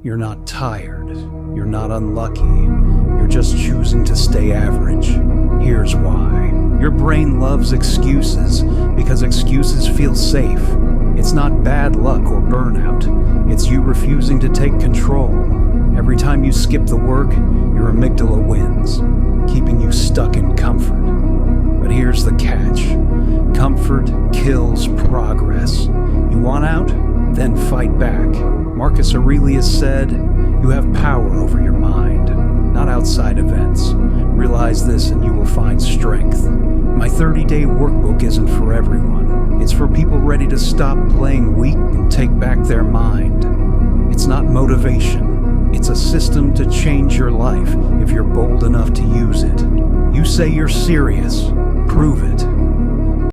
You're not tired. You're not unlucky. You're just choosing to stay average. Here's why. Your brain loves excuses because excuses feel safe. It's not bad luck or burnout. It's you refusing to take control. Every time you skip the work, your amygdala wins, keeping you stuck in comfort. But here's the catch. Comfort kills progress. You want out? Then fight back. Marcus Aurelius said, "You have power over your mind, not outside events. Realize this and you will find strength." My 30-day workbook isn't for everyone. It's for people ready to stop playing weak and take back their mind. It's not motivation. It's a system to change your life if you're bold enough to use it. You say you're serious. Prove it.